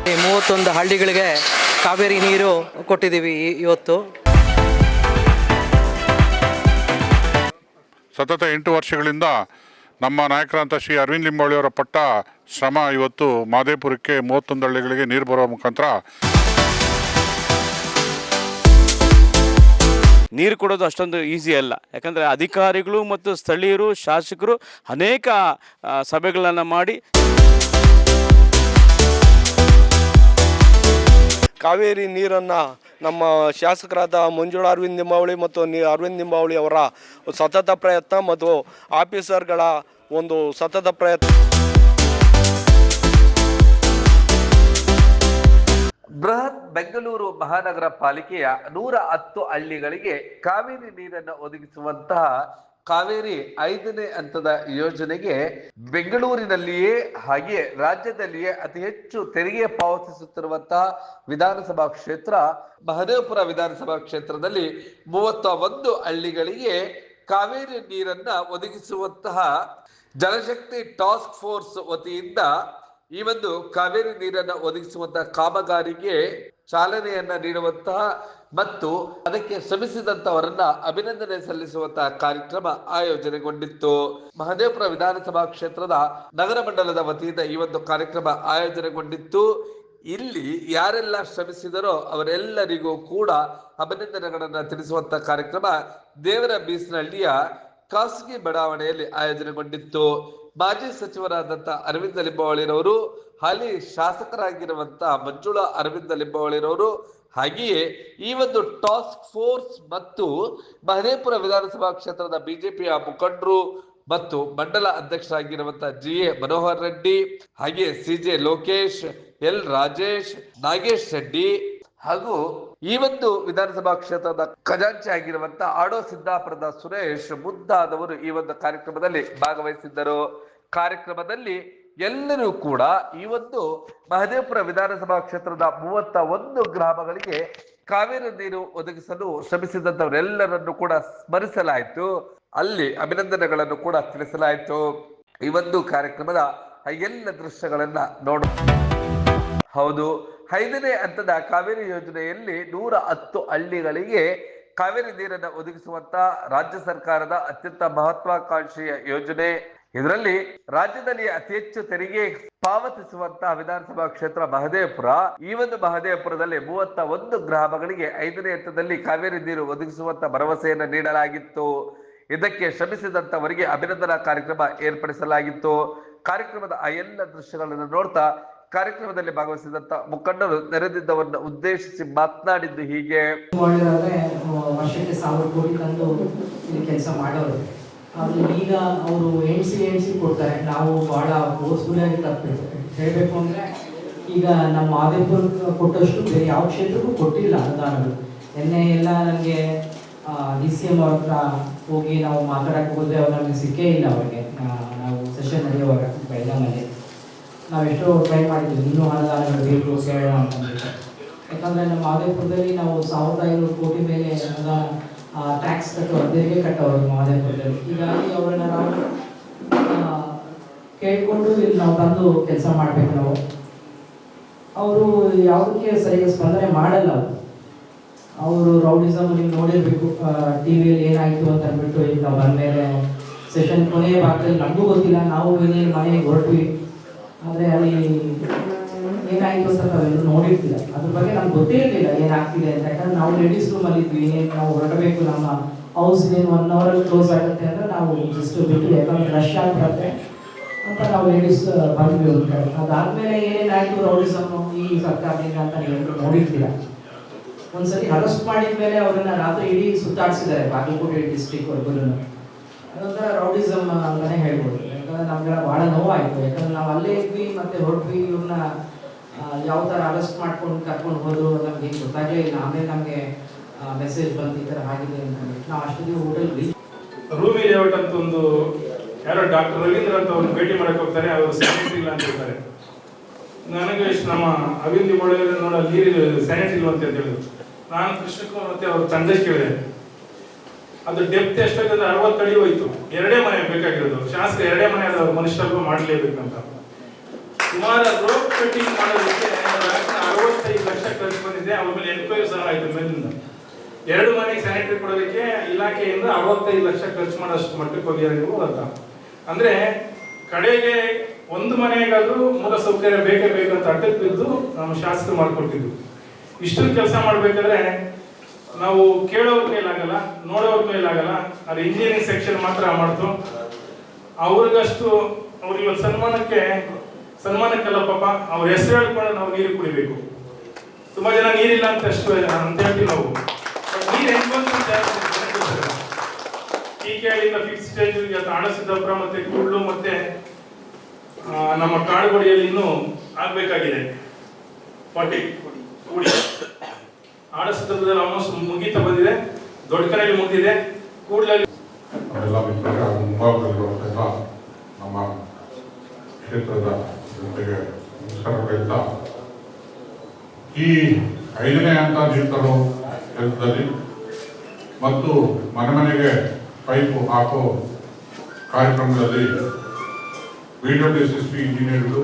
ಈ 31 ಹಳ್ಳಿಗಳಿಗೆ ಕಾವೇರಿ ನೀರು ಕೊಟ್ಟಿದ್ದೀವಿ ಇವತ್ತು. ಸತತ 8 ವರ್ಷಗಳಿಂದ ನಮ್ಮ ನಾಯಕರಂತ ಶ್ರೀ ಅರವಿಂದ್ ಲಿಂಬಾವಳಿಯವರ ಪಟ್ಟ ಶ್ರಮ ಇವತ್ತು ಮಾದೇಪುರಕ್ಕೆ 31 ಹಳ್ಳಿಗಳಿಗೆ ನೀರು ಬರುವ ಮುಖಾಂತರ ನೀರು ಕೊಡೋದು ಅಷ್ಟೊಂದು ಈಸಿ ಅಲ್ಲ. ಯಾಕಂದರೆ ಅಧಿಕಾರಿಗಳು ಮತ್ತು ಸ್ಥಳೀಯರು ಶಾಸಕರು ಅನೇಕ ಸಭೆಗಳನ್ನು ಮಾಡಿ ಕಾವೇರಿ ನೀರನ್ನು ನಮ್ಮ ಶಾಸಕರಾದ ಮಂಜುಳಾ ಅರವಿಂದ್ ಲಿಂಬಾವಳಿ ಮತ್ತು ಅರವಿಂದ್ ಲಿಂಬಾವಳಿ ಅವರ ಸತತ ಪ್ರಯತ್ನ ಮತ್ತು ಆಫೀಸರ್ಗಳ ಒಂದು ಸತತ ಪ್ರಯತ್ನ. ಬೃಹತ್ ಬೆಂಗಳೂರು ಮಹಾನಗರ ಪಾಲಿಕೆಯ 110 ಹಳ್ಳಿಗಳಿಗೆ ಕಾವೇರಿ ನೀರನ್ನು ಒದಗಿಸುವಂತಹ ಕಾವೇರಿ 5ನೇ ಹಂತದ ಯೋಜನೆಗೆ ಬೆಂಗಳೂರಿನಲ್ಲಿಯೇ ಹಾಗೆಯೇ ರಾಜ್ಯದಲ್ಲಿಯೇ ಅತಿ ಹೆಚ್ಚು ತೆರಿಗೆ ಪಾವತಿಸುತ್ತಿರುವಂತಹ ವಿಧಾನಸಭಾ ಕ್ಷೇತ್ರ ಮಹದೇವಪುರ ವಿಧಾನಸಭಾ ಕ್ಷೇತ್ರದಲ್ಲಿ 31 ಹಳ್ಳಿಗಳಿಗೆ ಕಾವೇರಿ ನೀರನ್ನ ಒದಗಿಸುವಂತಹ ಜಲಶಕ್ತಿ ಟಾಸ್ಕ್ ಫೋರ್ಸ್ ವತಿಯಿಂದ ಈ ಒಂದು ಕಾವೇರಿ ನೀರನ್ನು ಒದಗಿಸುವಂತಹ ಕಾಮಗಾರಿಗೆ ಚಾಲನೆಯನ್ನ ನೀಡುವಂತಹ ಮತ್ತು ಅದಕ್ಕೆ ಶ್ರಮಿಸಿದಂತವರನ್ನ ಅಭಿನಂದನೆ ಸಲ್ಲಿಸುವಂತಹ ಕಾರ್ಯಕ್ರಮ ಆಯೋಜನೆಗೊಂಡಿತ್ತು. ಮಹದೇವಪುರ ವಿಧಾನಸಭಾ ಕ್ಷೇತ್ರದ ನಗರ ಮಂಡಲದ ವತಿಯಿಂದ ಈ ಒಂದು ಕಾರ್ಯಕ್ರಮ ಆಯೋಜನೆಗೊಂಡಿತ್ತು. ಇಲ್ಲಿ ಯಾರೆಲ್ಲ ಶ್ರಮಿಸಿದರೋ ಅವರೆಲ್ಲರಿಗೂ ಕೂಡ ಅಭಿನಂದನೆಗಳನ್ನ ತಿಳಿಸುವಂತಹ ಕಾರ್ಯಕ್ರಮ ದೇವರ ಬೀಸನಹಳ್ಳಿಯ ಖಾಸಗಿ ಬಡಾವಣೆಯಲ್ಲಿ ಆಯೋಜನೆಗೊಂಡಿತ್ತು. ಮಾಜಿ ಸಚಿವರಾದಂಥ ಅರವಿಂದ ಲಿಂಬಾವಳಿರವರು, ಹಾಲಿ ಶಾಸಕರಾಗಿರುವಂತಹ ಮಂಜುಳಾ ಅರವಿಂದ ಲಿಂಬಾವಳಿರವರು, ಹಾಗೆಯೇ ಈ ಒಂದು ಟಾಸ್ಕ್ ಫೋರ್ಸ್ ಮತ್ತು ಮಹದೇವಪುರ ವಿಧಾನಸಭಾ ಕ್ಷೇತ್ರದ ಬಿಜೆಪಿಯ ಮುಖಂಡರು ಮತ್ತು ಮಂಡಲ ಅಧ್ಯಕ್ಷರಾಗಿರುವಂತಹ GA ಮನೋಹರ್ ರೆಡ್ಡಿ, ಹಾಗೆಯೇ CJ ಲೋಕೇಶ್, L ರಾಜೇಶ್, ನಾಗೇಶ್ ರೆಡ್ಡಿ ಹಾಗೂ ಈ ಒಂದು ವಿಧಾನಸಭಾ ಕ್ಷೇತ್ರದ ಖಜಾಂಚಿ ಆಗಿರುವಂತಹ ಆಡೋ ಸಿದ್ದಾಪುರದ ಸುರೇಶ್ ಮುಂತಾದವರು ಈ ಒಂದು ಕಾರ್ಯಕ್ರಮದಲ್ಲಿ ಭಾಗವಹಿಸಿದ್ದರು. ಕಾರ್ಯಕ್ರಮದಲ್ಲಿ ಎಲ್ಲರೂ ಕೂಡ ಈ ಒಂದು ಮಹದೇವಪುರ ವಿಧಾನಸಭಾ ಕ್ಷೇತ್ರದ 31 ಗ್ರಾಮಗಳಿಗೆ ಕಾವೇರಿ ನೀರು ಒದಗಿಸಲು ಶ್ರಮಿಸಿದಂತವರೆಲ್ಲರನ್ನು ಕೂಡ ಸ್ಮರಿಸಲಾಯಿತು. ಅಲ್ಲಿ ಅಭಿನಂದನೆಗಳನ್ನು ಕೂಡ ತಿಳಿಸಲಾಯಿತು. ಈ ಒಂದು ಕಾರ್ಯಕ್ರಮದ ಎಲ್ಲ ದೃಶ್ಯಗಳನ್ನ ನೋಡ. ಹೌದು, 5ನೇ ಹಂತದ ಕಾವೇರಿ ಯೋಜನೆಯಲ್ಲಿ 110 ಹಳ್ಳಿಗಳಿಗೆ ಕಾವೇರಿ ನೀರನ್ನು ಒದಗಿಸುವಂತ ರಾಜ್ಯ ಸರ್ಕಾರದ ಅತ್ಯಂತ ಮಹತ್ವಾಕಾಂಕ್ಷೆಯ ಯೋಜನೆ. ಇದರಲ್ಲಿ ರಾಜ್ಯದಲ್ಲಿ ಅತಿ ಹೆಚ್ಚು ತೆರಿಗೆ ಪಾವತಿಸುವಂತಹ ವಿಧಾನಸಭಾ ಕ್ಷೇತ್ರ ಮಹದೇವಪುರ. ಈ ಒಂದು ಮಹದೇವಪುರದಲ್ಲಿ 31 ಗ್ರಾಮಗಳಿಗೆ 5ನೇ ಹಂತದಲ್ಲಿ ಕಾವೇರಿ ನೀರು ಒದಗಿಸುವಂತ ಭರವಸೆಯನ್ನು ನೀಡಲಾಗಿತ್ತು. ಇದಕ್ಕೆ ಶ್ರಮಿಸಿದಂತವರಿಗೆ ಅಭಿನಂದನಾ ಕಾರ್ಯಕ್ರಮ ಏರ್ಪಡಿಸಲಾಗಿತ್ತು. ಕಾರ್ಯಕ್ರಮದ ಆ ಎಲ್ಲ ದೃಶ್ಯಗಳನ್ನು ನೋಡ್ತಾ ಕಾರ್ಯಕ್ರಮದಲ್ಲಿ ಭಾಗವಹಿಸಿದಂತ ಮುಖಂಡರು ನೆರೆದಿದ್ದವರನ್ನ ಉದ್ದೇಶಿಸಿ ಮಾತನಾಡಿದ್ದು ಹೀಗೆ. ವರ್ಷಕ್ಕೆ 1000 ಕೋಟಿ ತಂದು ಇಲ್ಲಿ ಕೆಲಸ ಮಾಡೋರು. ಈಗ ಅವರು ಎಣಿಸಿ ಕೊಡ್ತಾರೆ. ನಾವು ಬಹಳ ಫೋರ್ಸ್ಫುಲ್ ಆಗಿ ಹೇಳಬೇಕು ಅಂದರೆ ಈಗ ನಮ್ಮ ಮಾದೇಪುರ ಕೊಟ್ಟಷ್ಟು ಬೇರೆ ಯಾವ ಕ್ಷೇತ್ರಕ್ಕೂ ಕೊಟ್ಟಿಲ್ಲ ಅನುದಾನಗಳು. ನಿನ್ನೆ ಎಲ್ಲ ನನಗೆ DCM ಅವ್ರ ಹತ್ರ ಹೋಗಿ ನಾವು ಮಾತಾಡಕ್ಕೆ ಹೋದರೆ ಅವ್ರು ನಮಗೆ ಸಿಕ್ಕೇ ಇಲ್ಲ. ಅವ್ರಿಗೆ ನಾವು ಸೆಷನ್ ನಡೆಯುವಾಗ ಬೆಳಗಾಮಲ್ಲಿ ನಾವೆಷ್ಟೋ ಟ್ರೈ ಮಾಡಿದ್ವಿ, ಇನ್ನೂ ಅನುದಾನಗಳು ಬೇಕು ಕೇಳೋಣ ಅಂತಂದ್ಬಿಟ್ಟು. ಯಾಕಂದರೆ ನಮ್ಮ ಮಾದೇಪುರದಲ್ಲಿ ನಾವು 1500 ಕೋಟಿ ಮೇಲೆ ಟ್ಯಾಕ್ಸ್ ಕಟ್ಟೋರು, ತೆರಿಗೆ ಕಟ್ಟೋರು ಮಾದೇಪುರದಲ್ಲಿ. ಹೀಗಾಗಿ ಅವರನ್ನ ನಾವು ಕೇಳಿಕೊಂಡು ಇಲ್ಲಿ ನಾವು ತಂದು ಕೆಲಸ ಮಾಡಬೇಕು. ನಾವು ಅವರು ಯಾವುದಕ್ಕೆ ಸರಿಯಾಗಿ ಸ್ಪಂದನೆ ಮಾಡಲ್ಲ. ಅವರು ರೌಡಿಸಮ್ ನೀವು ನೋಡಿರ್ಬೇಕು, TV ಏನಾಯಿತು ಅಂತ ಅಂದ್ಬಿಟ್ಟು. ಈಗ ನಾವು ಬಂದಮೇಲೆ ಸೆಷನ್ ಕೊನೆಯ ಭಾಗದಲ್ಲಿ ನಮಗೂ ಗೊತ್ತಿಲ್ಲ, ನಾವು ಇನ್ನೇನು ಮನೆಗೆ ಹೊರಟ್ವಿ. ಆದರೆ ಅಲ್ಲಿ ಏನಾಯಿತು ಅಂತ ನಾವೆಲ್ಲೂ ನೋಡಿರ್ತಿಲ್ಲ. ಅದ್ರ ಬಗ್ಗೆ ನಮ್ಗೆ ಗೊತ್ತೇ ಇರಲಿಲ್ಲ ಏನಾಗ್ತಿದೆ ಅಂತ. ಯಾಕಂದ್ರೆ ನಾವು ಲೇಡೀಸ್ ರೂಮಲ್ಲಿ ಇದ್ವಿ. ನಾವು ಹೊರಡಬೇಕು, ನಮ್ಮ ಹೌಸ್ 1 ಅವರಲ್ಲಿ ಕ್ಲೋಸ್ ಆಗುತ್ತೆ ಅಂದರೆ ನಾವು ಜಸ್ಟ್ ಬಿಟ್ಟು, ಯಾಕಂದ್ರೆ ರಶ್ ಆಗ್ಬಿಡತ್ತೆ ಅಂತ ನಾವು ಲೇಡೀಸ್ ಬಂದ್ವಿ ಒಂದು ಕಡೆ. ಅದಾದಮೇಲೆ ಏನೇನಾಯಿತು ರೌಡಿಸಮ್ಮು ಈ ಸರ್ಕಾರದಿಂದ ಅಂತ ನೀವೆಲ್ಲರೂ ನೋಡಿರ್ತೀರ. ಒಂದ್ಸರಿ ಅರೆಸ್ಟ್ ಮಾಡಿದ ಮೇಲೆ ಅವರನ್ನ ರಾತ್ರಿ ಇಡೀ ಸುತ್ತಾಡಿಸಿದ್ದಾರೆ ಬಾಗಲಕೋಟೆ ಡಿಸ್ಟ್ರಿಕ್ಟ್ವರೆಗೂ. ಅದೊಂಥರ ರೌಡಿಸಮ್ ಅಂತಲೇ ಹೇಳ್ಬೋದು. ಯಾಕಂದರೆ ನಮಗೆಲ್ಲ ಭಾಳ ನೋವಾಯಿತು. ಯಾಕಂದ್ರೆ ನಾವು ಅಲ್ಲೇ ಇದ್ವಿ ಮತ್ತು ಹೊರಟ್ವಿ. ಇವ್ರನ್ನ ಯಾವ ಥರ ಅರೆಸ್ಟ್ ಮಾಡ್ಕೊಂಡು ಕರ್ಕೊಂಡು ಹೋದ್ರು ನಮ್ಗೆ ಏನು ಗೊತ್ತಾಗಲೇ ಇಲ್ಲ. ಆಮೇಲೆ ನಮಗೆ ಮೆಸೇಜ್ ಬಂದು ಈ ಥರ ಆಗಿದೆ ಅಂತ. ನಾವು ಅಷ್ಟೊಂದು ಹೋಟೆಲ್ ರೂಮಿ ಲೇಔಟ್ ಅಂತ ಒಂದು ಯಾರೋ ಡಾಕ್ಟರ್ ರವೀಂದ್ರ ಅಂತ ಅವ್ರನ್ನ ಭೇಟಿ ಮಾಡಕ್ಕೆ ಹೋಗ್ತಾರೆ. ಅವರು ಸ್ಯಾನಿಟರಿ ಇಲ್ಲ ಅಂತ ಹೇಳ್ತಾರೆ. ನನಗೆ ನಮ್ಮ ಅರವಿಂದ್ ಲಿಂಬಾವಳಿ ನೋಡ ನೀರು ಸ್ಯಾನಿಟರಿ ಇಲ್ಲ ಅಂತ ಹೇಳಿದ್ರು. ನಾನು ಕೃಷ್ಣಕುಮಾರ್ ಮತ್ತೆ ಅವ್ರ ತಂದೆ ಕೇಳಿದೆ. ಅದು ಡೆಪ್ತ್ ಎಷ್ಟಾಗಿದೆ? 60 ಅಡಿ ಹೋಯ್ತು. 2 ಮನೆ ಬೇಕಾಗಿರೋದು. ಶಾಸಕ 2 ಮನೆ ಮನುಷ್ಯರು ಮಾಡಲೇಬೇಕಂತ. ಸುಮಾರು ರೋಪ್ ಕಟಿಂಗ್ ಮಾಡೋದಕ್ಕೆ 65 ಲಕ್ಷ ಖರ್ಚು ಬಂದಿದೆ. ಅವ್ರ ಮೇಲೆ ಎನ್ಕ್ವೈರಿ ಸಹ ಆಯಿತು ಮೇಲಿಂದ. 2 ಮನೆಗೆ ಸ್ಯಾನಿಟರಿ ಕೊಡೋದಕ್ಕೆ ಇಲಾಖೆಯಿಂದ 65 ಲಕ್ಷ ಖರ್ಚು ಮಾಡೋಷ್ಟು ಮಟ್ಟಕ್ಕೆ ಹೋಗಿದ್ದಾರೆ ನೀವು ಅರ್ಥ. ಅಂದರೆ ಕಡೆಗೆ ಒಂದು ಮನೆಗಾದ್ರೂ ಮೂಲ ಸೌಕರ್ಯ ಬೇಕೇ ಬೇಕು ಅಂತ ಅಡ್ಡಕ್ಕೆ ಬಿದ್ದು ನಮ್ಮ ಶಾಸಕರು ಮಾಡಿಕೊಟ್ಟಿದ್ದು. ಇಷ್ಟು ಕೆಲಸ ಮಾಡಬೇಕಾದ್ರೆ ನಾವು ಕೇಳೋರ ಕೈಲಾಗಲ್ಲ, ನೋಡೋರ ಕೈಲಾಗಲ್ಲ. ಅದು ಇಂಜಿನಿಯರಿಂಗ್ ಸೆಕ್ಷನ್ ಮಾತ್ರ ಮಾಡ್ತು. ಅವ್ರಿಗಷ್ಟು ಅವ್ರಿಗೆ ಒಂದು ಸನ್ಮಾನಕ್ಕೆಲ್ಲ ಪಾಪ ಅವ್ರ ಹೆಸರು ಹೇಳ್ಕೊಂಡು ನಾವು ನೀರು ಕುಡಿಬೇಕು. ತುಂಬಾ ಜನ ನೀರಿಲ್ಲ ಅಂತ ಹೇಳ್ತೀವಿ ನಾವು. ನೀರು ಹೆಂಗ್ ಬಂತು ಟೀಕೆಯಿಂದ 5th ಸ್ಟೇಜ್ ಆಡಸಿದ್ದಪುರ ಮತ್ತೆ ಕೂಡ್ಲು ಮತ್ತೆ ನಮ್ಮ ಕಾಡುಗೋಡಿಯಲ್ಲಿ ಇನ್ನೂ ಆಗ್ಬೇಕಾಗಿದೆ. ಕೂಡಿ ಆಡಸಿದ್ದಪುರದಲ್ಲಿ ಆಲ್ಮೋಸ್ಟ್ ಮುಗೀತಾ ಬಂದಿದೆ, ದೊಡ್ಡ ಕನೆಯಲ್ಲಿ ಮುಗಿದಿದೆ. ಕೂಡ್ಲಲ್ಲಿ ನಮ್ಮ ಕ್ಷೇತ್ರದ ಜೊತೆಗೆ ನಮಸ್ಕಾರಗಳಿಂದ ಈ 5ನೇ ಹಂತ ನೀರು ತರೋ ಕೆಲಸದಲ್ಲಿ ಮತ್ತು ಮನೆಗೆ ಪೈಪು ಹಾಕೋ ಕಾರ್ಯಕ್ರಮದಲ್ಲಿ BWSSP ಇಂಜಿನಿಯರ್ಗಳು,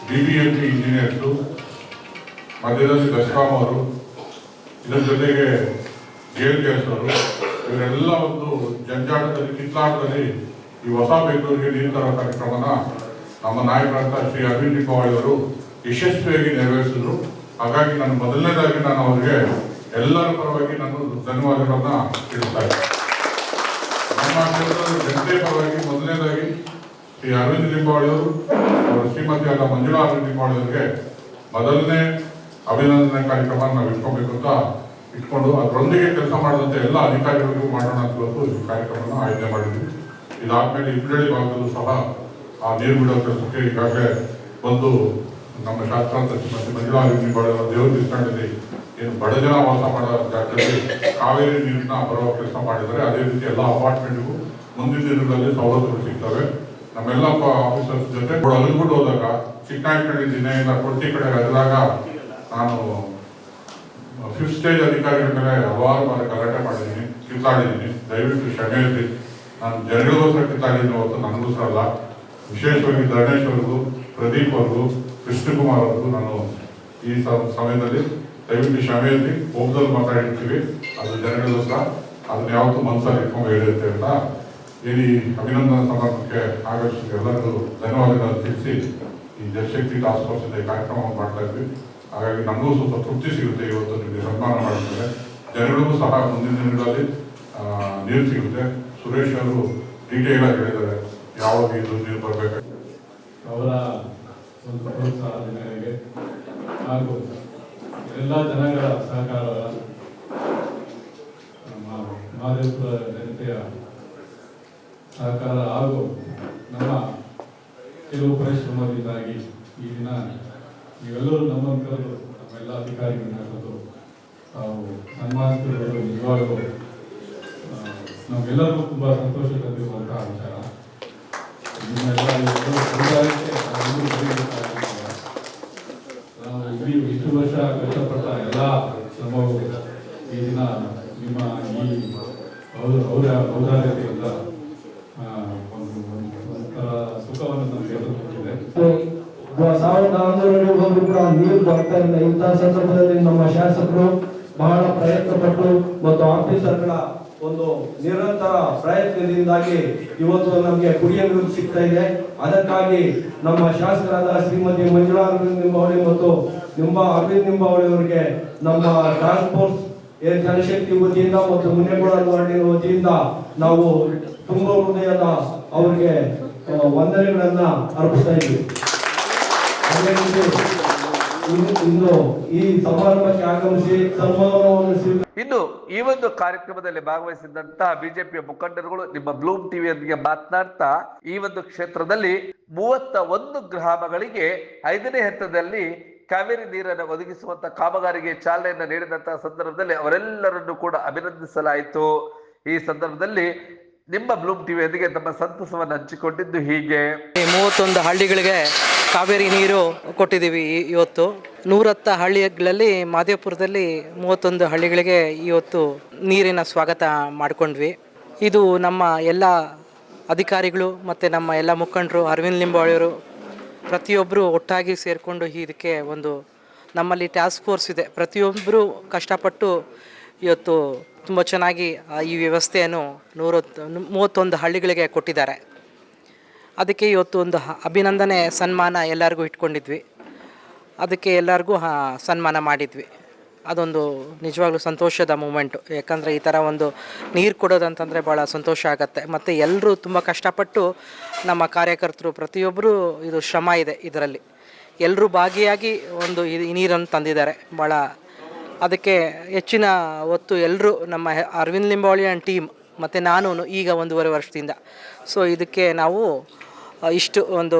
BBMP ಇಂಜಿನಿಯರ್ಸು, ಮಧ್ಯದಲ್ಲಿ ಬೆಸ್ಕಾಂ ಅವರು, ಇದರ ಜೊತೆಗೆ JLKS ಅವರು, ಇವರೆಲ್ಲ ಒಂದು ಜಂಜಾಟದಲ್ಲಿ ಕಿತ್ತಾಟದಲ್ಲಿ ಈ ಹೊಸ ಬೆಂಗಳೂರಿಗೆ ನೀರು ತರೋ ಕಾರ್ಯಕ್ರಮನ ನಮ್ಮ ನಾಯಕರಂತ ಶ್ರೀ ಅರವಿಂದ್ ಲಿಂಬಾವಳಿ ಅವರು ಯಶಸ್ವಿಯಾಗಿ ನೆರವೇರಿಸಿದ್ರು. ಹಾಗಾಗಿ ನಾನು ಮೊದಲನೇದಾಗಿ ನಾನು ಅವರಿಗೆ ಎಲ್ಲರ ಪರವಾಗಿ ನಾನು ಧನ್ಯವಾದಗಳನ್ನ ತಿಳಿಸ್ತಾ ಇದ್ದೆ. ನಮ್ಮ ಕ್ಷೇತ್ರದ ಜನತೆ ಪರವಾಗಿ ಮೊದಲನೇದಾಗಿ ಶ್ರೀ ಅರವಿಂದ್ ಲಿಂಬಾವಳಿ ಅವರು ಅವರ ಶ್ರೀಮತಿ ಆದ ಮಂಜುಳಾ ಅರವಿಂದ್ ಲಿಂಬಾವಳಿ ಅವರಿಗೆ ಮೊದಲನೇ ಅಭಿನಂದನೆ ಕಾರ್ಯಕ್ರಮ ನಾವು ಇಟ್ಕೊಬೇಕು ಅಂತ ಇಟ್ಕೊಂಡು ಅದರೊಂದಿಗೆ ಕೆಲಸ ಮಾಡಿದಂತೆ ಎಲ್ಲ ಅಧಿಕಾರಿಗಳಿಗೂ ಮಾಡೋಣ ಅಂತ ಇವತ್ತು ಈ ಕಾರ್ಯಕ್ರಮವನ್ನು ಆಯೋಜನೆ ಮಾಡಿದ್ವಿ. ಇದಾದ್ಮೇಲೆ ಇಬ್ಬರಳ್ಳಿ ಭಾಗದಲ್ಲೂ ಸಹ ಆ ನೀರು ಬಿಡೋ ಕೆಲಸಕ್ಕೆ ಈಗಾಗಲೇ ಬಂದು ನಮ್ಮ ಶಾಸಕಾಂತ ಶ್ರೀಮತಿ ಮಂಜುಳಾ ಅರವಿಂದ್ ಲಿಂಬಾವಳಿ ಅವರ ದೇವರು ತಿಳ್ಕೊಂಡಿದ್ವಿ. ಏನು ಬಡ ಜನ ವಾಸ ಮಾಡೋ ಜಾಗದಲ್ಲಿ ಕಾವೇರಿ ನೀರನ್ನ ಬರೋ ಕೆಲಸ ಮಾಡಿದರೆ ಅದೇ ರೀತಿ ಎಲ್ಲ ಅಪಾರ್ಟ್ಮೆಂಟ್ಗೂ ಮುಂದಿನ ದಿನಗಳಲ್ಲಿ ಸವಲತ್ತುಗಳು ಸಿಗ್ತವೆ. ನಮ್ಮೆಲ್ಲ ಆಫೀಸರ್ಸ್ ಜೊತೆ ಅಲ್ಬಿಟ್ಟು ಹೋದಾಗ ಚಿಕ್ಕನಾಯಕನಹಳ್ಳಿ ಜಿಲ್ಲೆಯಿಂದ ಕೊಡ್ತಿ ಕಡೆ ಅದಾಗ ನಾನು 5th ಸ್ಟೇಜ್ ಅಧಿಕಾರಿಗಳ ಮೇಲೆ ಹಲವಾರು ಬಾರಿ ಗಲಾಟೆ ಮಾಡಿದ್ದೀನಿ, ಕಿತ್ತಾಡಿದ್ದೀನಿ. ದಯವಿಟ್ಟು ಕ್ಷಮೆ ಇರಲಿ. ನಾನು ಜನಗಳಿಗೋಸ್ಕರ ಕಿತ್ತಾಡಿದ್ದೀನಿ ಹೊತ್ತು ನನಗೋಸ್ಕರ ಅಲ್ಲ. ವಿಶೇಷವಾಗಿ ಧರಣೇಶ್ ಅವ್ರಿಗೂ, ಪ್ರದೀಪ್ ಅವ್ರಿಗೂ, ಕೃಷ್ಣಕುಮಾರ್ ಅವ್ರಿಗೂ ನಾನು ಈ ಸಮಯದಲ್ಲಿ ದಯವಿಟ್ಟು ಕ್ಷಮೆ ಇರಲಿ. ಕೋಪದಲ್ಲಿ ಮಾತಾಡಿರ್ತೀವಿ, ಅದು ಜನಗಳಿಗೋಸ್ಕರ. ಅದನ್ನ ಯಾವತ್ತೂ ಮನಸ್ಸಲ್ಲಿ ಇಟ್ಕೊಂಡು ಹೇಳಿರುತ್ತೆ ಅಂತ ಈ ಅಭಿನಂದನಾ ಸಮಾರಂಭಕ್ಕೆ ಆಗಮಿಸಿದ ಎಲ್ಲರಿಗೂ ಧನ್ಯವಾದಗಳನ್ನು ತಿಳಿಸಿ ಈ ಜಲಶಕ್ತಿ ಟಾಸ್ಕ್ ಫೋರ್ಸ್ ಈ ಕಾರ್ಯಕ್ರಮವನ್ನು ಮಾಡ್ತಾ ಇದ್ವಿ. ಹಾಗಾಗಿ ನಮಗೂ ಸ್ವಲ್ಪ ತೃಪ್ತಿ ಸಿಗುತ್ತೆ. ಇವತ್ತು ನಿಮಗೆ ಸನ್ಮಾನ ಮಾಡಿದ್ದಾರೆ. ಜನಗಳಿಗೂ ಸಹ ಮುಂದಿನ ದಿನಗಳಲ್ಲಿ ನೀರು ಸಿಗುತ್ತೆ. ಸುರೇಶ್ ಅವರು ಡೀಟೇಲ್ ಆಗಿ ಹೇಳಿದ್ದಾರೆ ಯಾವಾಗ ಇದು ನೀರು ಬರಬೇಕು. ಅವರ ಒಂದು ಪ್ರೋತ್ಸಾಹ ಜನರಿಗೆ ಹಾಗೂ ಎಲ್ಲ ಜನಗಳ ಸಹಕಾರ, ನಮ್ಮ ಮಹದೇವಪುರ ಜನತೆಯ ಸಹಕಾರ ಹಾಗೂ ನಮ್ಮ ಕೆಲವು ಪರಿಶ್ರಮದಿಂದಾಗಿ ಈ ದಿನ ನೀವೆಲ್ಲರೂ ನಮ್ಮನ್ನು ಕರೆದು ನಮ್ಮೆಲ್ಲ ಅಧಿಕಾರಿಗಳನ್ನ ಕರೆದು ತಾವು ಸನ್ಮಾನಿಸಿರುವುದು ನಿಜವಾಗಲೂ ನಮಗೆಲ್ಲರಿಗೂ ತುಂಬ ಸಂತೋಷ ತಂದಿರುವಂತಹ ವಿಚಾರ. ನಿಮ್ಮೆಲ್ಲ ಸಮುದಾಯಕ್ಕೆ ನಾವು ಇಡೀ ಇಷ್ಟು ವರ್ಷ ಕಷ್ಟಪಟ್ಟ ಎಲ್ಲ ಶ್ರಮವು ಈ ದಿನ ನಿಮ್ಮ ಈ ಔದಾರ್ಯತೆಯಿಂದ ಒಂಥರ ಸುಖವನ್ನು ನಮಗೆ ಕೊಟ್ಟಿದೆ. 1400 ಹೋಗಿ ಕೂಡ ನೀರು ಬರ್ತಾ ಇಲ್ಲ. ಇಂತಹ ಸಂದರ್ಭದಲ್ಲಿ ನಮ್ಮ ಶಾಸಕರು ಬಹಳ ಪ್ರಯತ್ನ ಪಟ್ಟು ಮತ್ತು ಆಫೀಸರ್ಗಳ ಒಂದು ನಿರಂತರ ಪ್ರಯತ್ನದಿಂದಾಗಿ ಇವತ್ತು ನಮಗೆ ಕುಡಿಯುವ ನೀರು ಸಿಗ್ತಾ ಇದೆ. ಅದಕ್ಕಾಗಿ ನಮ್ಮ ಶಾಸಕರಾದ ಶ್ರೀಮತಿ ಮಂಜುಳಾ ಅರವಿಂದ್ ಲಿಂಬಾವಳಿ ಮತ್ತು ಅರವಿಂದ್ ಲಿಂಬಾವಳಿ ಅವರಿಗೆ ನಮ್ಮ ಟ್ರಾನ್ಸ್ಪೋರ್ಟ್ ಜನಶಕ್ತಿ ವತಿಯಿಂದ ಮತ್ತು ಮುನೇಗೌಡ ವಾರ್ಡಿನ ವತಿಯಿಂದ ನಾವು ತುಂಬ ಹೃದಯದ ಅವರಿಗೆ ವಂದನೆಗಳನ್ನ ಅರ್ಪಿಸ್ತಾ ಇದ್ದೀವಿ. ಇನ್ನು ಈ ಸಮಾರಂಭಕ್ಕೆ ಆಗಮಿಸಿ ಸನ್ಮಾನವನ್ನು ಇನ್ನು ಈ ಒಂದು ಕಾರ್ಯಕ್ರಮದಲ್ಲಿ ಭಾಗವಹಿಸಿದಂತಹ ಬಿಜೆಪಿಯ ಮುಖಂಡರುಗಳು ನಿಮ್ಮ ಬ್ಲೂಮ್ ಟಿವಿಯೊಂದಿಗೆ ಮಾತನಾಡ್ತಾ ಈ ಒಂದು ಕ್ಷೇತ್ರದಲ್ಲಿ 31 ಗ್ರಾಮಗಳಿಗೆ 5ನೇ ಹಂತದಲ್ಲಿ ಕಾವೇರಿ ನೀರನ್ನು ಒದಗಿಸುವಂತ ಕಾಮಗಾರಿಗೆ ಚಾಲನೆಯನ್ನು ನೀಡಿದಂತಹ ಸಂದರ್ಭದಲ್ಲಿ ಅವರೆಲ್ಲರನ್ನು ಕೂಡ ಅಭಿನಂದಿಸಲಾಯಿತು. ಈ ಸಂದರ್ಭದಲ್ಲಿ ನಿಮ್ಮ ಬ್ಲೂಮ್ ಟಿವಿಯೊಂದಿಗೆ ತಮ್ಮ ಸಂತಸವನ್ನು ಹಂಚಿಕೊಂಡಿದ್ದು ಹೀಗೆ. 31 ಹಳ್ಳಿಗಳಿಗೆ ಕಾವೇರಿ ನೀರು ಕೊಟ್ಟಿದ್ದೀವಿ. ಇವತ್ತು 110 ಹಳ್ಳಿಗಳಲ್ಲಿ ಮಾದೇವಪುರದಲ್ಲಿ 31 ಹಳ್ಳಿಗಳಿಗೆ ಇವತ್ತು ನೀರಿನ ಸ್ವಾಗತ ಮಾಡಿಕೊಂಡ್ವಿ. ಇದು ನಮ್ಮ ಎಲ್ಲ ಅಧಿಕಾರಿಗಳು ಮತ್ತು ನಮ್ಮ ಎಲ್ಲ ಮುಖಂಡರು, ಅರವಿಂದ್ ಲಿಂಬಾವಳಿಯವರು ಪ್ರತಿಯೊಬ್ಬರು ಒಟ್ಟಾಗಿ ಸೇರಿಕೊಂಡು ಇದಕ್ಕೆ ಒಂದು ನಮ್ಮಲ್ಲಿ ಟಾಸ್ಕ್ ಫೋರ್ಸ್ ಇದೆ. ಪ್ರತಿಯೊಬ್ಬರು ಕಷ್ಟಪಟ್ಟು ಇವತ್ತು ತುಂಬ ಚೆನ್ನಾಗಿ ಈ ವ್ಯವಸ್ಥೆಯನ್ನು 31 ಹಳ್ಳಿಗಳಿಗೆ ಕೊಟ್ಟಿದ್ದಾರೆ. ಅದಕ್ಕೆ ಇವತ್ತು ಒಂದು ಅಭಿನಂದನೆ ಸನ್ಮಾನ ಎಲ್ಲರಿಗೂ ಇಟ್ಕೊಂಡಿದ್ವಿ. ಅದಕ್ಕೆ ಎಲ್ಲರಿಗೂ ಸನ್ಮಾನ ಮಾಡಿದ್ವಿ. ಅದೊಂದು ನಿಜವಾಗ್ಲೂ ಸಂತೋಷದ ಮೂಮೆಂಟು. ಯಾಕಂದರೆ ಈ ಥರ ಒಂದು ನೀರು ಕೊಡೋದಂತಂದರೆ ಭಾಳ ಸಂತೋಷ ಆಗುತ್ತೆ. ಮತ್ತು ಎಲ್ಲರೂ ತುಂಬ ಕಷ್ಟಪಟ್ಟು ನಮ್ಮ ಕಾರ್ಯಕರ್ತರು ಪ್ರತಿಯೊಬ್ಬರು ಇದು ಶ್ರಮ ಇದೆ ಇದರಲ್ಲಿ. ಎಲ್ಲರೂ ಭಾಗಿಯಾಗಿ ಒಂದು ಈ ನೀರನ್ನು ತಂದಿದ್ದಾರೆ. ಭಾಳ ಅದಕ್ಕೆ ಹೆಚ್ಚಿನ ಒತ್ತು ಎಲ್ಲರೂ ನಮ್ಮ ಅರವಿಂದ್ ಲಿಂಬಾವಳಿ ಆ್ಯಂಡ್ ಟೀಮ್ ಮತ್ತು ನಾನು ಈಗ 1.5 ವರ್ಷದಿಂದ ಇದಕ್ಕೆ ನಾವು ಇಷ್ಟು ಒಂದು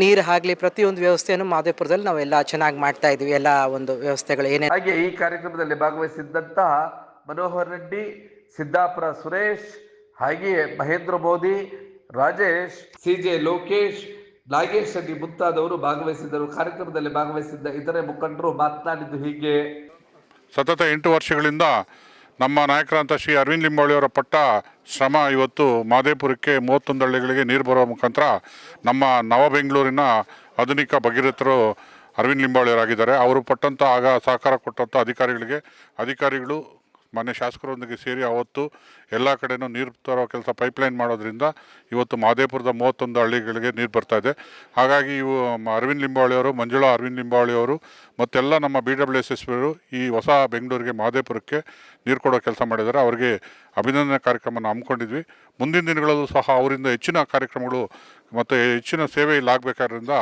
ನೀರು ಆಗಲಿ ಪ್ರತಿಯೊಂದು ವ್ಯವಸ್ಥೆಯನ್ನು ಮಾದೇಪುರದಲ್ಲಿ ನಾವೆಲ್ಲ ಚೆನ್ನಾಗಿ ಮಾಡ್ತಾ ಇದ್ವಿ. ಎಲ್ಲ ಒಂದು ವ್ಯವಸ್ಥೆಗಳು ಏನೇ. ಹಾಗೆ ಈ ಕಾರ್ಯಕ್ರಮದಲ್ಲಿ ಭಾಗವಹಿಸಿದ್ದಂತಹ ಮನೋಹರ್ ರೆಡ್ಡಿ, ಸಿದ್ದಾಪುರ ಸುರೇಶ್, ಹಾಗೆಯೇ ಮಹೇಂದ್ರ ಮೋದಿ, ರಾಜೇಶ್, ಸಿಜೆ ಲೋಕೇಶ್, ನಾಗೇಶ್ ರೆಡ್ಡಿ ಮುಂತಾದವರು ಭಾಗವಹಿಸಿದ್ದರು. ಕಾರ್ಯಕ್ರಮದಲ್ಲಿ ಭಾಗವಹಿಸಿದ್ದ ಇತರೆ ಮುಖಂಡರು ಮಾತನಾಡಿದ್ದು ಹೀಗೆ. ಸತತ 8 ವರ್ಷಗಳಿಂದ ನಮ್ಮ ನಾಯಕರಂತ ಶ್ರೀ ಅರವಿಂದ್ ಲಿಂಬಾವಳಿಯವರ ಪಟ್ಟ ಶ್ರಮ ಇವತ್ತು ಮಾದೇಪುರಕ್ಕೆ 31 ಹಳ್ಳಿಗಳಿಗೆ ನೀರು ಬರುವ ಮುಖಾಂತರ ನಮ್ಮ ನವ ಬೆಂಗಳೂರಿನ ಆಧುನಿಕ ಭಗೀರಥರು ಅರವಿಂದ್ ಲಿಂಬಾವಳಿಯವರಾಗಿದ್ದಾರೆ. ಅವರು ಪಟ್ಟಂಥ ಸಹಕಾರ ಕೊಟ್ಟಂಥ ಅಧಿಕಾರಿಗಳು ಮಾನ್ಯ ಶಾಸಕರೊಂದಿಗೆ ಸೇರಿ ಅವತ್ತು ಎಲ್ಲ ಕಡೆಯೂ ನೀರು ತರೋ ಕೆಲಸ ಪೈಪ್ಲೈನ್ ಮಾಡೋದ್ರಿಂದ ಇವತ್ತು ಮಾದೇಪುರದ 31 ಹಳ್ಳಿಗಳಿಗೆ ನೀರು ಬರ್ತಾ ಇದೆ. ಹಾಗಾಗಿ ಇವು ಅರವಿಂದ್ ಲಿಂಬಾವಳಿಯವರು, ಮಂಜುಳಾ ಅರವಿಂದ್ ಲಿಂಬಾವಳಿಯವರು ಮತ್ತೆಲ್ಲ ನಮ್ಮ BWSSವರು ಈ ಹೊಸ ಬೆಂಗಳೂರಿಗೆ ಮಾದೇಪುರಕ್ಕೆ ನೀರು ಕೊಡೋ ಕೆಲಸ ಮಾಡಿದ್ದಾರೆ. ಅವರಿಗೆ ಅಭಿನಂದನೆ ಕಾರ್ಯಕ್ರಮನ ಹಮ್ಮಿಕೊಂಡಿದ್ವಿ. ಮುಂದಿನ ದಿನಗಳಲ್ಲೂ ಸಹ ಅವರಿಂದ ಹೆಚ್ಚಿನ ಕಾರ್ಯಕ್ರಮಗಳು ಮತ್ತು ಹೆಚ್ಚಿನ ಸೇವೆ ಇಲ್ಲಿ ಆಗಬೇಕಾದ್ರಿಂದ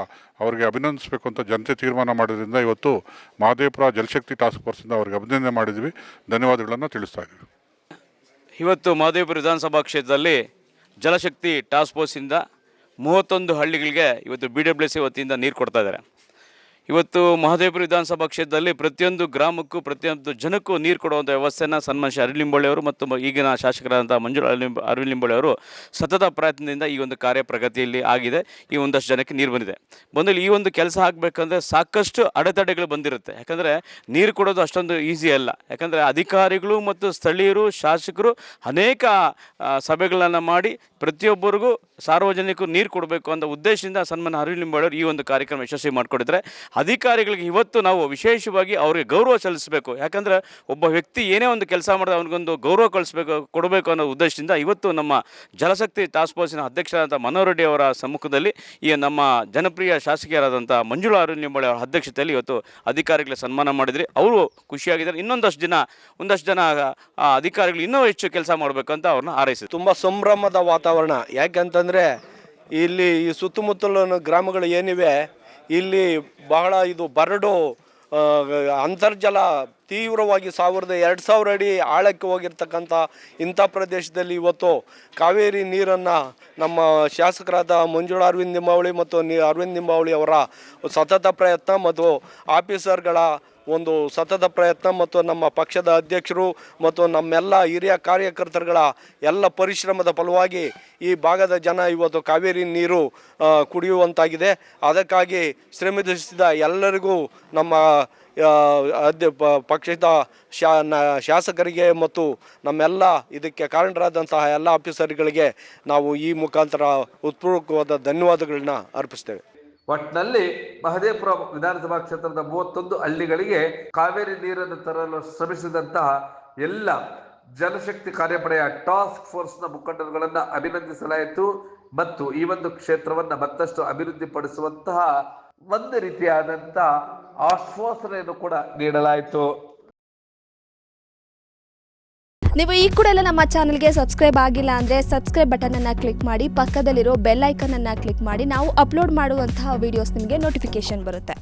ಅವರಿಗೆ ಅಭಿನಂದಿಸಬೇಕು ಅಂತ ಜನತೆ ತೀರ್ಮಾನ ಮಾಡೋದ್ರಿಂದ ಇವತ್ತು ಮಹದೇವಪುರ ಜಲಶಕ್ತಿ ಟಾಸ್ಕ್ ಫೋರ್ಸಿಂದ ಅವರಿಗೆ ಅಭಿನಂದನೆ ಮಾಡಿದ್ವಿ. ಧನ್ಯವಾದಗಳನ್ನು ತಿಳಿಸ್ತಾ ಇದ್ದೀವಿ. ಇವತ್ತು ಮಹದೇವಪುರ ವಿಧಾನಸಭಾ ಕ್ಷೇತ್ರದಲ್ಲಿ ಜಲಶಕ್ತಿ ಟಾಸ್ಕ್ ಫೋರ್ಸಿಂದ 31 ಹಳ್ಳಿಗಳಿಗೆ ಇವತ್ತು BWS ವತಿಯಿಂದ ನೀರು ಕೊಡ್ತಾ ಇದ್ದಾರೆ. ಇವತ್ತು ಮಹದೇವಪುರ ವಿಧಾನಸಭಾ ಕ್ಷೇತ್ರದಲ್ಲಿ ಪ್ರತಿಯೊಂದು ಗ್ರಾಮಕ್ಕೂ ಪ್ರತಿಯೊಂದು ಜನಕ್ಕೂ ನೀರು ಕೊಡುವಂಥ ವ್ಯವಸ್ಥೆನ ಸನ್ಮಾನ್ಯ ಅರವಿಂದ್ ಲಿಂಬಾವಳಿ ಅವರು ಮತ್ತು ಈಗಿನ ಶಾಸಕರಾದಂಥ ಮಂಜುಳಾ ಅರವಿಂದ್ ಲಿಂಬಾವಳಿ ಅವರು ಸತತ ಪ್ರಯತ್ನದಿಂದ ಈ ಒಂದು ಕಾರ್ಯ ಪ್ರಗತಿಯಲ್ಲಿ ಆಗಿದೆ. ಈ ಒಂದಷ್ಟು ಜನಕ್ಕೆ ನೀರು ಬಂದಲ್ಲಿ ಈ ಒಂದು ಕೆಲಸ ಆಗಬೇಕಂದ್ರೆ ಸಾಕಷ್ಟು ಅಡೆತಡೆಗಳು ಬಂದಿರುತ್ತೆ. ಯಾಕಂದರೆ ನೀರು ಕೊಡೋದು ಅಷ್ಟೊಂದು ಈಸಿ ಅಲ್ಲ. ಯಾಕಂದರೆ ಅಧಿಕಾರಿಗಳು ಮತ್ತು ಸ್ಥಳೀಯರು, ಶಾಸಕರು ಅನೇಕ ಸಭೆಗಳನ್ನು ಮಾಡಿ ಪ್ರತಿಯೊಬ್ಬರಿಗೂ ಸಾರ್ವಜನಿಕರು ನೀರು ಕೊಡಬೇಕು ಅನ್ನೋ ಉದ್ದೇಶದಿಂದ ಸನ್ಮಾನ್ಯ ಅರವಿಂದ್ ಲಿಂಬಾವಳಿ ಅವರು ಈ ಒಂದು ಕಾರ್ಯಕ್ರಮ ಯಶಸ್ವಿ ಮಾಡಿಕೊಟ್ಟಿದ್ದಾರೆ. ಅಧಿಕಾರಿಗಳಿಗೆ ಇವತ್ತು ನಾವು ವಿಶೇಷವಾಗಿ ಅವರಿಗೆ ಗೌರವ ಸಲ್ಲಿಸಬೇಕು. ಯಾಕಂದರೆ ಒಬ್ಬ ವ್ಯಕ್ತಿ ಏನೇ ಒಂದು ಕೆಲಸ ಮಾಡಿದ್ರೆ ಅವನಿಗೊಂದು ಗೌರವ ಕೊಡಬೇಕು ಅನ್ನೋ ಉದ್ದೇಶದಿಂದ ಇವತ್ತು ನಮ್ಮ ಜಲಶಕ್ತಿ ಟಾಸ್ಕ್ ಫೋರ್ಸಿನ ಅಧ್ಯಕ್ಷರಾದಂಥ ಮನೋಹರ್ ರೆಡ್ಡಿ ಅವರ ಸಮ್ಮುಖದಲ್ಲಿ ಈ ನಮ್ಮ ಜನಪ್ರಿಯ ಶಾಸಕಿಯರಾದಂಥ ಮಂಜುಳಾ ಅರವಿಂದ್ ಲಿಂಬಾವಳಿ ಅವರ ಅಧ್ಯಕ್ಷತೆಯಲ್ಲಿ ಇವತ್ತು ಅಧಿಕಾರಿಗಳಿಗೆ ಸನ್ಮಾನ ಮಾಡಿದ್ರಿ. ಅವರು ಖುಷಿಯಾಗಿದ್ದಾರೆ. ಒಂದಷ್ಟು ಜನ ಅಧಿಕಾರಿಗಳು ಇನ್ನೂ ಹೆಚ್ಚು ಕೆಲಸ ಮಾಡಬೇಕು ಅಂತ ಅವ್ರನ್ನ ಹಾರೈಸಿದ್ರು. ತುಂಬ ಸಂಭ್ರಮದ ವಾತಾವರಣ. ಯಾಕೆಂತಂದರೆ ಇಲ್ಲಿ ಈ ಸುತ್ತಮುತ್ತಲಿನ ಗ್ರಾಮಗಳು ಏನಿವೆ ಇಲ್ಲಿ ಬಹಳ ಇದು ಬರಡು ಅಂತರ್ಜಲ ತೀವ್ರವಾಗಿ 1200 ಅಡಿ ಆಳಕ್ಕೆ ಹೋಗಿರ್ತಕ್ಕಂಥ ಇಂಥ ಪ್ರದೇಶದಲ್ಲಿ ಇವತ್ತು ಕಾವೇರಿ ನೀರನ್ನು ನಮ್ಮ ಶಾಸಕರಾದ ಮಂಜುಳಾ ಅರವಿಂದ್ ಲಿಂಬಾವಳಿ ಮತ್ತು ಅರವಿಂದ್ ಲಿಂಬಾವಳಿ ಅವರ ಸತತ ಪ್ರಯತ್ನ ಮತ್ತು ಆಫೀಸರ್ಗಳ ಒಂದು ಸತತ ಪ್ರಯತ್ನ ಮತ್ತು ನಮ್ಮ ಪಕ್ಷದ ಅಧ್ಯಕ್ಷರು ಮತ್ತು ನಮ್ಮೆಲ್ಲ ಹಿರಿಯ ಕಾರ್ಯಕರ್ತರುಗಳ ಎಲ್ಲ ಪರಿಶ್ರಮದ ಫಲವಾಗಿ ಈ ಭಾಗದ ಜನ ಇವತ್ತು ಕಾವೇರಿ ನೀರು ಕುಡಿಯುವಂತಾಗಿದೆ. ಅದಕ್ಕಾಗಿ ಶ್ರಮಿಸಿದ ಎಲ್ಲರಿಗೂ ನಮ್ಮ ಪಕ್ಷದ ಶಾಸಕರಿಗೆ ಮತ್ತು ನಮ್ಮೆಲ್ಲ ಇದಕ್ಕೆ ಕಾರಣರಾದಂತಹ ಎಲ್ಲ ಆಫೀಸರ್ಗಳಿಗೆ ನಾವು ಈ ಮುಖಾಂತರ ಹೃತ್ಪೂರ್ವಕವಾದ ಧನ್ಯವಾದಗಳನ್ನ ಅರ್ಪಿಸ್ತೇವೆ. ಒಟ್ಟಿನಲ್ಲಿ ಮಹದೇವಪುರ ವಿಧಾನಸಭಾ ಕ್ಷೇತ್ರದ 31 ಹಳ್ಳಿಗಳಿಗೆ ಕಾವೇರಿ ನೀರನ್ನು ತರಲು ಶ್ರಮಿಸಿದಂತಹ ಎಲ್ಲ ಜಲಶಕ್ತಿ ಕಾರ್ಯಪಡೆಯ ಟಾಸ್ಕ್ ಫೋರ್ಸ್ನ ಮುಖಂಡರುಗಳನ್ನ ಅಭಿನಂದಿಸಲಾಯಿತು ಮತ್ತು ಈ ಒಂದು ಕ್ಷೇತ್ರವನ್ನ ಮತ್ತಷ್ಟು ಅಭಿವೃದ್ಧಿ ಪಡಿಸುವಂತಹ ಒಂದು ರೀತಿಯಾದಂತಹ ಆಶ್ವಾಸನೆಯನ್ನು ಕೂಡ ನೀಡಲಾಯಿತು. ನೀವು ಈ ಕೂಡ ಎಲ್ಲ ನಮ್ಮ ಚಾನಲ್ಗೆ ಸಬ್ಸ್ಕ್ರೈಬ್ ಆಗಿಲ್ಲ ಅಂದರೆ ಸಬ್ಸ್ಕ್ರೈಬ್ ಬಟನನ್ನು ಕ್ಲಿಕ್ ಮಾಡಿ, ಪಕ್ಕದಲ್ಲಿರೋ ಬೆಲ್ ಐಕನನ್ನು ಕ್ಲಿಕ್ ಮಾಡಿ. ನಾವು ಅಪ್ಲೋಡ್ ಮಾಡುವಂತಹ ವೀಡಿಯೋಸ್ ನಿಮಗೆ ನೋಟಿಫಿಕೇಶನ್ ಬರುತ್ತೆ.